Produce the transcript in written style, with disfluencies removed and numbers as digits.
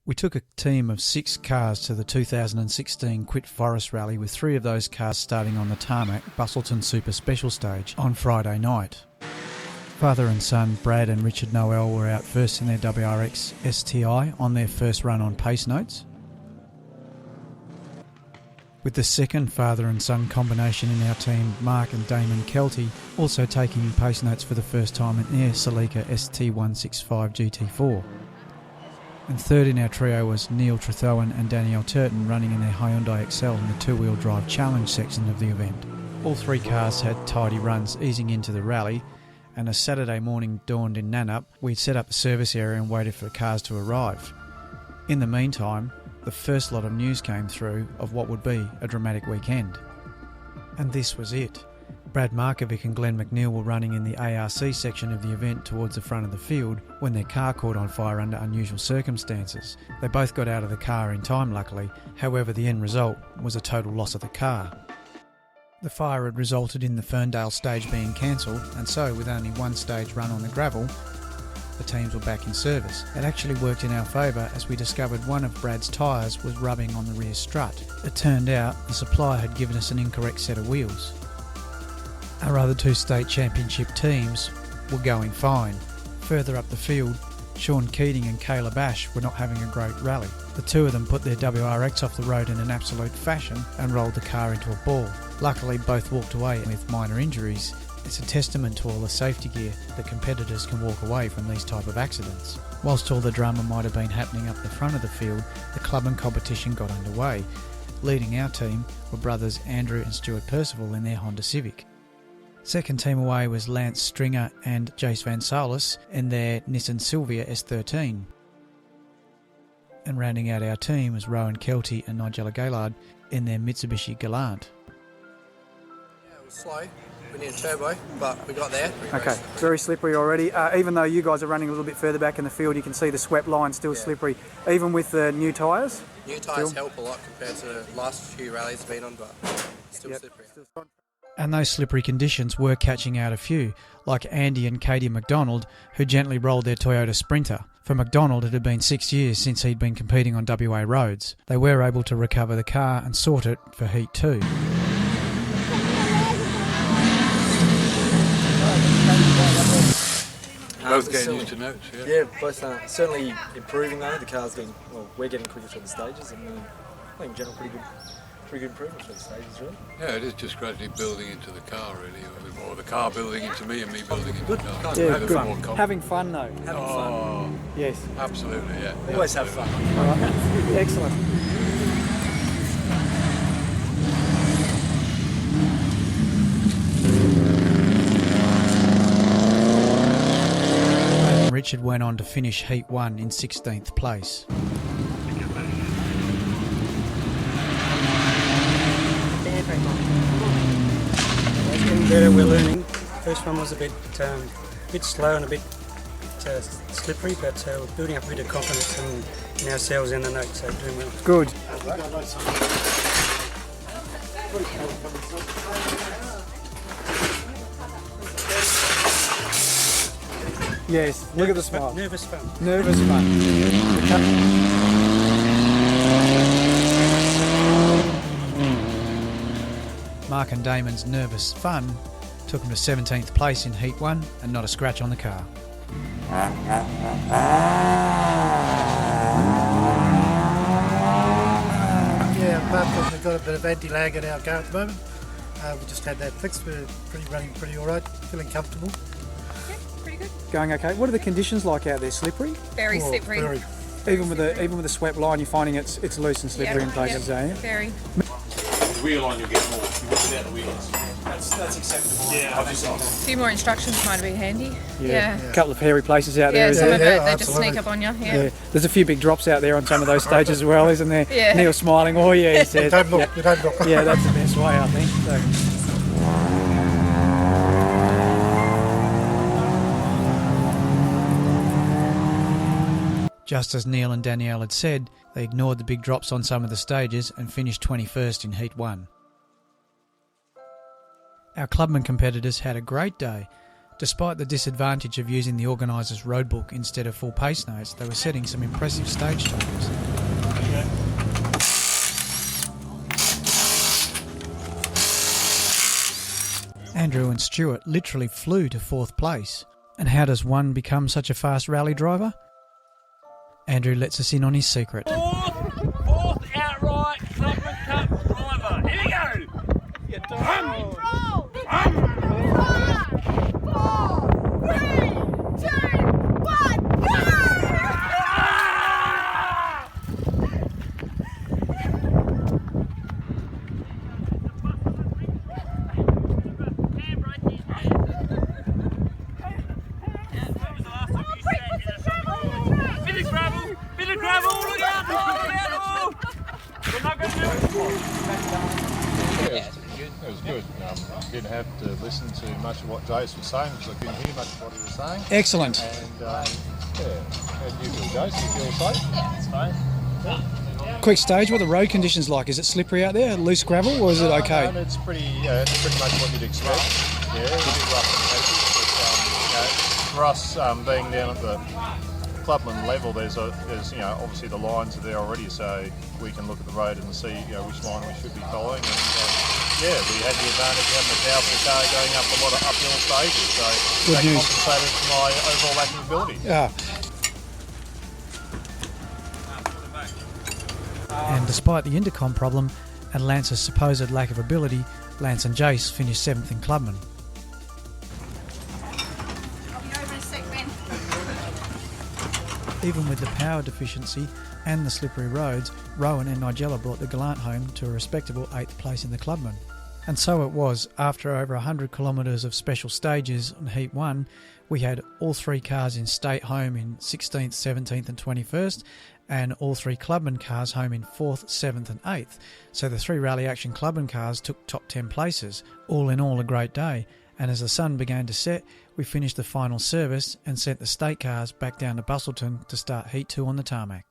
We took a team of 6 cars to the 2016 Quit Forest Rally, with 3 of those cars starting on the tarmac Bustleton Super Special Stage on Friday night. Father and son Brad and Richard Noel were out first in their WRX STI on their first run on pace notes, with the second father and son combination in our team, Mark and Damon Kelty, also taking pace notes for the first time in their Celica ST165 GT4. And third in our trio was Neil Trethowan and Danielle Turton, running in their Hyundai Excel in the two-wheel drive challenge section of the event. All 3 cars had tidy runs easing into the rally, and as Saturday morning dawned in Nannup, we'd set up the service area and waited for cars to arrive. In the meantime, the first lot of news came through of what would be a dramatic weekend. And this was it. Brad Markovic and Glenn McNeil were running in the ARC section of the event towards the front of the field when their car caught on fire under unusual circumstances. They both got out of the car in time, luckily. However, the end result was a total loss of the car. The fire had resulted in the Ferndale stage being cancelled, and so with only 1 stage run on the gravel, the teams were back in service. It actually worked in our favour, as we discovered one of Brad's tyres was rubbing on the rear strut. It turned out the supplier had given us an incorrect set of wheels. Our other 2 state championship teams were going fine. Further up the field, Sean Keating and Caleb Ash were not having a great rally. The 2 of them put their WRX off the road in an absolute fashion and rolled the car into a ball. Luckily, both walked away with minor injuries. It's a testament to all the safety gear that competitors can walk away from these type of accidents. Whilst all the drama might have been happening up the front of the field, the club and competition got underway. Leading our team were brothers Andrew and Stuart Percival in their Honda Civic. Second team away was Lance Stringer and Jace Van Solis in their Nissan Silvia S13. And rounding out our team was Rowan Kelty and Nigella Gaillard in their Mitsubishi Galant. Yeah, it was slow. We needed a turbo, but we got there. Okay, very slippery already. Even though you guys are running a little bit further back in the field, you can see the swept line still slippery, even with the new tyres. New tyres help a lot compared to the last few rallies I've been on, but still slippery. And those slippery conditions were catching out a few, like Andy and Katie McDonald, who gently rolled their Toyota Sprinter. For McDonald, it had been 6 years since he'd been competing on WA roads. They were able to recover the car and sort it for Heat 2. Both getting used to notes, yeah. Yeah, both certainly improving though. The car's getting, we're getting quicker through the stages, and I think in general pretty good improvements for the stages, really. Yeah, it is just gradually building into the car, really, or the car building into me and me building into the car. Yeah, good. Having fun though. Having fun. Yes. Absolutely, yeah. Always have fun. All right. Excellent. Richard went on to finish Heat 1 in 16th place. It's getting better, we're learning. First one was a bit slow and a bit slippery, but we're building up a bit of confidence in ourselves and the notes, so doing well. Good. Yes, look at the smile. Nervous fun. Nervous fun. Mark and Damon's nervous fun took them to 17th place in Heat 1 and not a scratch on the car. Yeah, apart from we've got a bit of anti-lag in our car at the moment. We just had that fixed. We're running pretty all right, feeling comfortable. Pretty good. Going okay. What are the conditions like out there? Slippery? Very slippery. Very. Even with the swept line, you're finding it's loose and slippery in places, are you? Very. Wheel on, you'll get more. You want without the wheels. That's acceptable. Yeah, A few more instructions might be handy. Yeah. A couple of hairy places out there. Some of it, they just absolutely. sneak up on you. Yeah. There's a few big drops out there on some of those stages as well, isn't there? Yeah. Neil smiling. Oh yeah, he says. Don't look, you don't look. Yeah, that's the best way, I think. So. Just as Neil and Danielle had said, they ignored the big drops on some of the stages and finished 21st in Heat 1. Our clubman competitors had a great day. Despite the disadvantage of using the organisers' roadbook instead of full pace notes, they were setting some impressive stage times. Andrew and Stuart literally flew to 4th place. And how does one become such a fast rally driver? Andrew lets us in on his secret. Fourth outright Clubman Cup driver. Here we go. You don't. 5, 4, 3, 2, 1, go! Bit of gravel, look out! We're not going to do it. It was good. Didn't have to listen to much of what Jace was saying because I couldn't hear much of what he was saying. Excellent. And how do you feel, Jace? You feel safe? Yeah, it's fine. Quick stage, what are the road conditions like? Is it slippery out there, loose gravel, or is it okay? No, it's pretty much what you'd expect. Yeah, it's a bit rough and patchy, but for us being down at the Clubman level, there's obviously the lines are there already, so we can look at the road and see which line we should be following. And we had the advantage of having a powerful car going up a lot of uphill stages, so Good that news. compensated for my overall lack of ability. Yeah. And despite the intercom problem and Lance's supposed lack of ability, Lance and Jace finished 7th in Clubman. Even with the power deficiency and the slippery roads, Rowan and Nigella brought the Gallant home to a respectable 8th place in the Clubman. And so it was, after over 100 kilometres of special stages on Heat 1, we had all 3 cars in state home in 16th, 17th and 21st, and all 3 Clubman cars home in 4th, 7th and 8th. So the 3 Rally Action Clubman cars took top 10 places. All in all, a great day. And as the sun began to set, we finished the final service and sent the state cars back down to Bustleton to start Heat 2 on the tarmac.